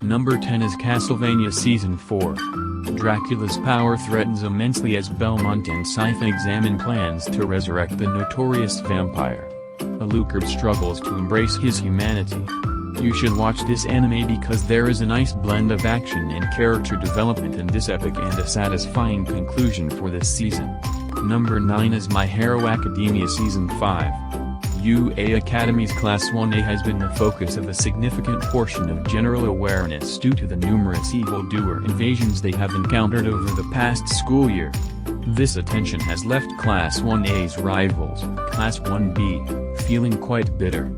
Number 10 is Castlevania Season 4. Dracula's power threatens immensely as Belmont and Scythe examine plans to resurrect the notorious vampire. Alucard struggles to embrace his humanity. You should watch this anime because there is a nice blend of action and character development in this epic and a satisfying conclusion for this season. Number 9 is My Hero Academia Season 5. UA Academy's Class 1A has been the focus of a significant portion of general awareness due to the numerous evildoer invasions they have encountered over the past school year. This attention has left Class 1A's rivals, Class 1B, feeling quite bitter.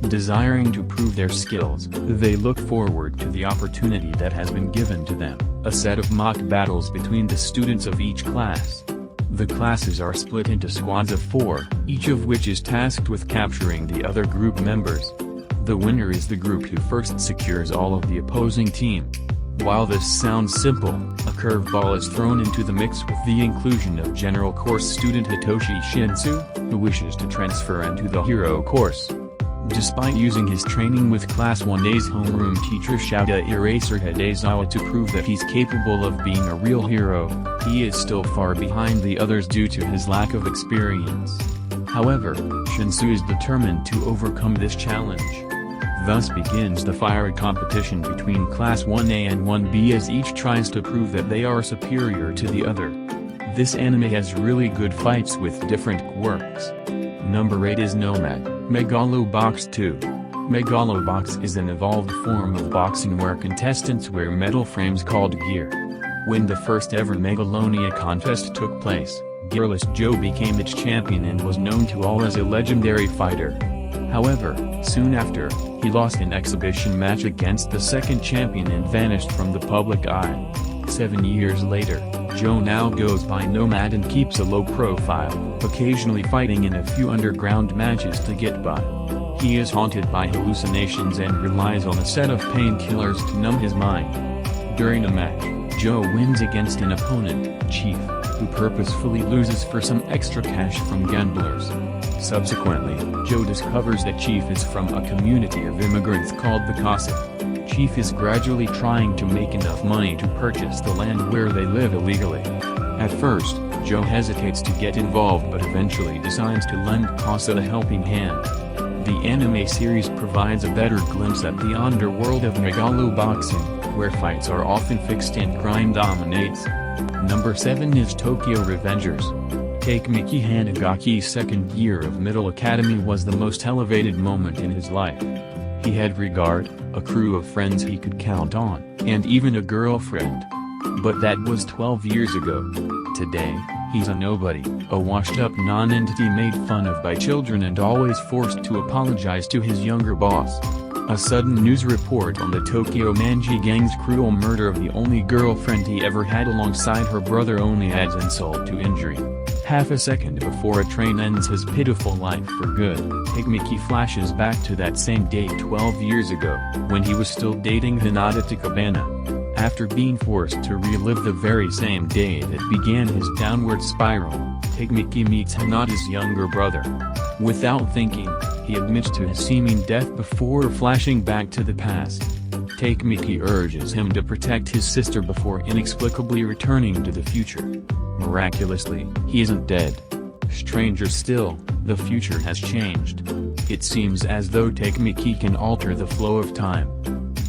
Desiring to prove their skills, they look forward to the opportunity that has been given to them, a set of mock battles between the students of each class. The classes are split into squads of 4, each of which is tasked with capturing the other group members. The winner is the group who first secures all of the opposing team. While this sounds simple, a curveball is thrown into the mix with the inclusion of General Course student Hitoshi Shinsu, who wishes to transfer into the Hero Course. Despite using his training with Class 1A's homeroom teacher Shouda Eraser Hidezawa to prove that he's capable of being a real hero, he is still far behind the others due to his lack of experience. However, Shinsu is determined to overcome this challenge. Thus begins the fiery competition between Class 1A and 1B as each tries to prove that they are superior to the other. This anime has really good fights with different quirks. Number 8 is Nomad, Megalo Box 2. Megalo Box is an evolved form of boxing where contestants wear metal frames called gear. When the first ever Megalonia contest took place, Gearless Joe became its champion and was known to all as a legendary fighter. However, soon after, he lost an exhibition match against the second champion and vanished from the public eye. 7 years later, Joe now goes by Nomad and keeps a low profile, occasionally fighting in a few underground matches to get by. He is haunted by hallucinations and relies on a set of painkillers to numb his mind. During a match, Joe wins against an opponent, Chief, who purposefully loses for some extra cash from gamblers. Subsequently, Joe discovers that Chief is from a community of immigrants called the Cossack. Chief is gradually trying to make enough money to purchase the land where they live illegally. At first, Joe hesitates to get involved but eventually decides to lend Casa a helping hand. The anime series provides a better glimpse at the underworld of Megalo boxing, where fights are often fixed and crime dominates. Number 7 is Tokyo Revengers. Takemiki Hanagaki's second year of Middle Academy was the most elevated moment in his life. He had regard, a crew of friends he could count on, and even a girlfriend. But that was 12 years ago. Today, he's a nobody, a washed-up non-entity made fun of by children and always forced to apologize to his younger boss. A sudden news report on the Tokyo Manji gang's cruel murder of the only girlfriend he ever had alongside her brother only adds insult to injury. Half a second before a train ends his pitiful life for good, Takemiki flashes back to that same day 12 years ago, when he was still dating Hinata Takabana. After being forced to relive the very same day that began his downward spiral, Takemiki meets Hinata's younger brother. Without thinking, he admits to his seeming death before flashing back to the past. Takemiki urges him to protect his sister before inexplicably returning to the future. Miraculously, he isn't dead. Stranger still, the future has changed. It seems as though Takemiki can alter the flow of time.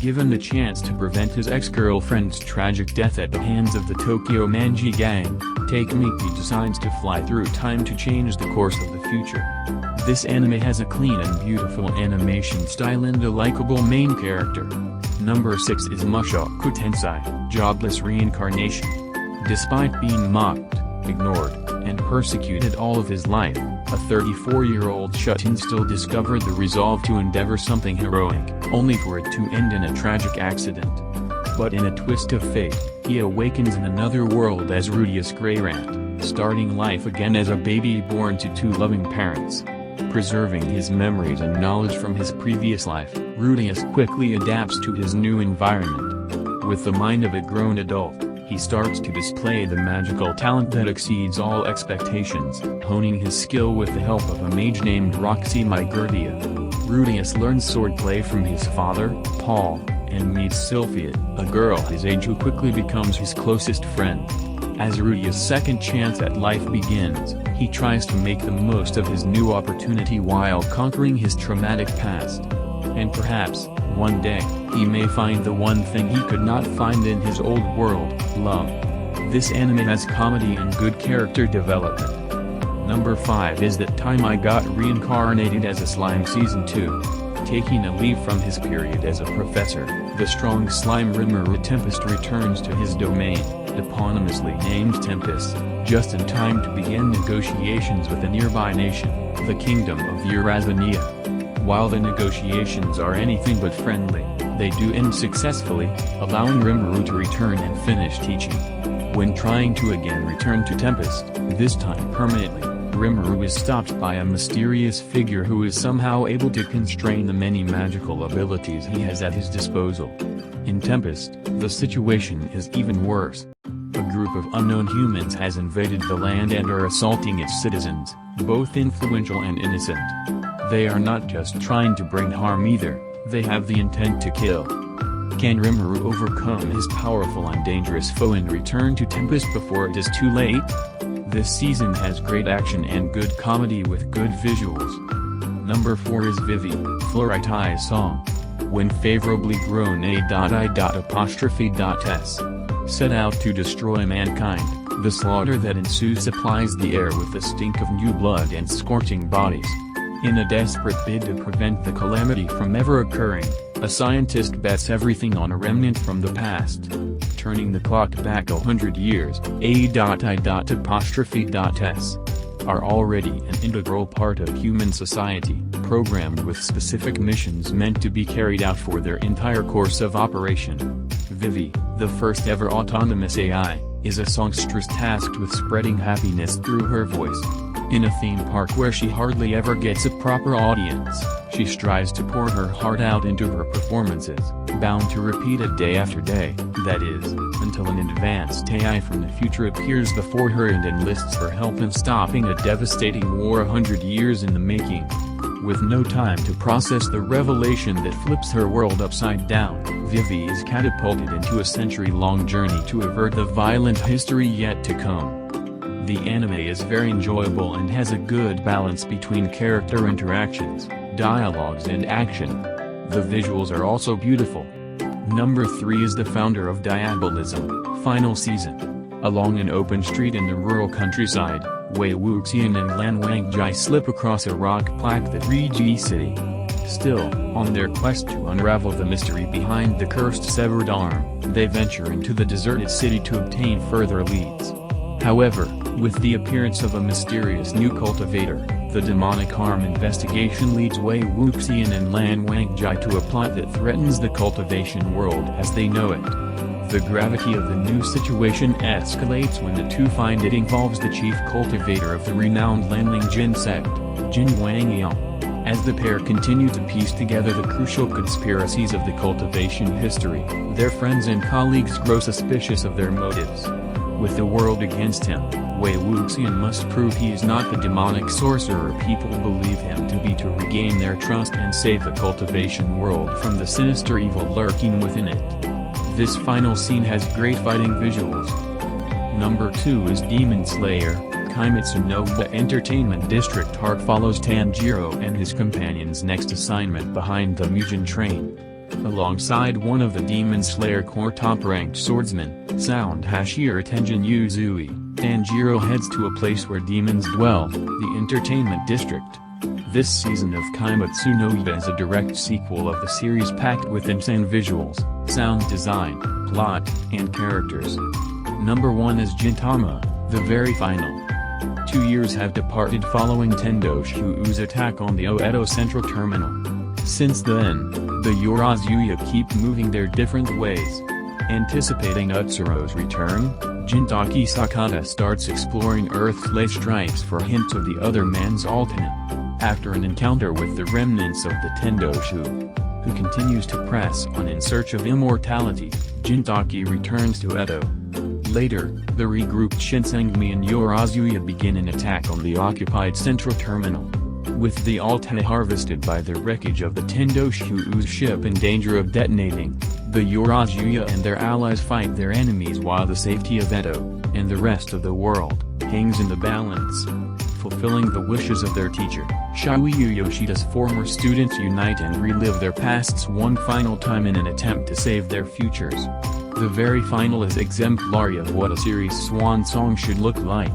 Given the chance to prevent his ex-girlfriend's tragic death at the hands of the Tokyo Manji gang, Takemiki decides to fly through time to change the course of the future. This anime has a clean and beautiful animation style and a likable main character. Number 6 is Mushoku Tensei, Jobless Reincarnation. Despite being mocked, ignored, and persecuted all of his life, a 34-year-old shut-in still discovered the resolve to endeavor something heroic, only for it to end in a tragic accident. But in a twist of fate, he awakens in another world as Rudius Greyrant, starting life again as a baby born to 2 loving parents. Preserving his memories and knowledge from his previous life, Rudius quickly adapts to his new environment. With the mind of a grown adult, he starts to display the magical talent that exceeds all expectations, honing his skill with the help of a mage named Roxy Mygurdia. Rudius learns swordplay from his father, Paul, and meets Sylphia, a girl his age who quickly becomes his closest friend. As Rudius' second chance at life begins, he tries to make the most of his new opportunity while conquering his traumatic past. And perhaps, one day, he may find the one thing he could not find in his old world, love. This anime has comedy and good character development. Number 5 is That Time I Got Reincarnated as a Slime Season 2. Taking a leave from his period as a professor, the strong slime Rimuru Tempest returns to his domain, eponymously named Tempest, just in time to begin negotiations with a nearby nation, the Kingdom of Eurazania. While the negotiations are anything but friendly, they do end successfully, allowing Rimuru to return and finish teaching. When trying to again return to Tempest, this time permanently, Rimuru is stopped by a mysterious figure who is somehow able to constrain the many magical abilities he has at his disposal. In Tempest, the situation is even worse. A group of unknown humans has invaded the land and are assaulting its citizens, both influential and innocent. They are not just trying to bring harm either, they have the intent to kill. Can Rimuru overcome his powerful and dangerous foe and return to Tempest before it is too late? This season has great action and good comedy with good visuals. Number 4 is Vivy, Fluorite's song. When favorably grown s set out to destroy mankind, the slaughter that ensues supplies the air with the stink of new blood and scorching bodies. In a desperate bid to prevent the calamity from ever occurring, a scientist bets everything on a remnant from the past, turning the clock back 100 years. s are already an integral part of human society, programmed with specific missions meant to be carried out for their entire course of operation. Vivy, the first ever autonomous AI, is a songstress tasked with spreading happiness through her voice. In a theme park where she hardly ever gets a proper audience, she strives to pour her heart out into her performances, bound to repeat it day after day, that is, until an advanced AI from the future appears before her and enlists her help in stopping a devastating war 100 years in the making. With no time to process the revelation that flips her world upside down, Vivy is catapulted into a century-long journey to avert the violent history yet to come. The anime is very enjoyable and has a good balance between character interactions, dialogues and action. The visuals are also beautiful. Number 3 is the founder of Diabolism, final season. Along an open street in the rural countryside, Wei Wuxian and Lan Wangjai slip across a rock plaque that reads Yi City. Still, on their quest to unravel the mystery behind the cursed severed arm, they venture into the deserted city to obtain further leads. However, with the appearance of a mysterious new cultivator, the demonic arm investigation leads Wei Wuxian and Lan Wangjai to a plot that threatens the cultivation world as they know it. The gravity of the new situation escalates when the two find it involves the chief cultivator of the renowned Lanling Jin sect, Jin Wangyang. As the pair continue to piece together the crucial conspiracies of the cultivation history, their friends and colleagues grow suspicious of their motives. With the world against him, Wei Wuxian must prove he is not the demonic sorcerer people believe him to be to regain their trust and save the cultivation world from the sinister evil lurking within it. This final scene has great fighting visuals. Number 2 is Demon Slayer, Kimetsu no Entertainment District arc follows Tanjiro and his companions' next assignment behind the Mugen train. Alongside one of the Demon Slayer core top-ranked swordsmen, Sound Hashira Tenjin Uzui, Tanjiro heads to a place where demons dwell, the Entertainment District. This season of Kimetsu no Yaiba is a direct sequel of the series packed with insane visuals, sound design, plot, and characters. Number 1 is Gintama, the very final. 2 years have departed following Tendo Shuu's attack on the Oedo Central Terminal. Since then, the Yorazuya keep moving their different ways. Anticipating Utsuro's return, Jintaki Sakata starts exploring Earth's ley stripes for hints of the other man's alternate. After an encounter with the remnants of the Tendo Shu, who continues to press on in search of immortality, Jintaki returns to Edo. Later, the regrouped Shinsengumi and Yorazuya begin an attack on the occupied Central Terminal. With the Altai harvested by the wreckage of the Tendoshu's ship in danger of detonating, the Yurajuya and their allies fight their enemies while the safety of Edo, and the rest of the world, hangs in the balance. Fulfilling the wishes of their teacher, Shouyu Yoshida's former students unite and relive their pasts one final time in an attempt to save their futures. The very final is exemplary of what a series' swan song should look like.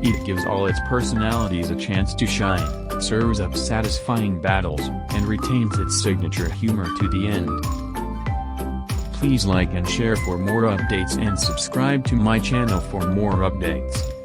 It gives all its personalities a chance to shine, serves up satisfying battles, and retains its signature humor to the end. Please like and share for more updates and subscribe to my channel for more updates.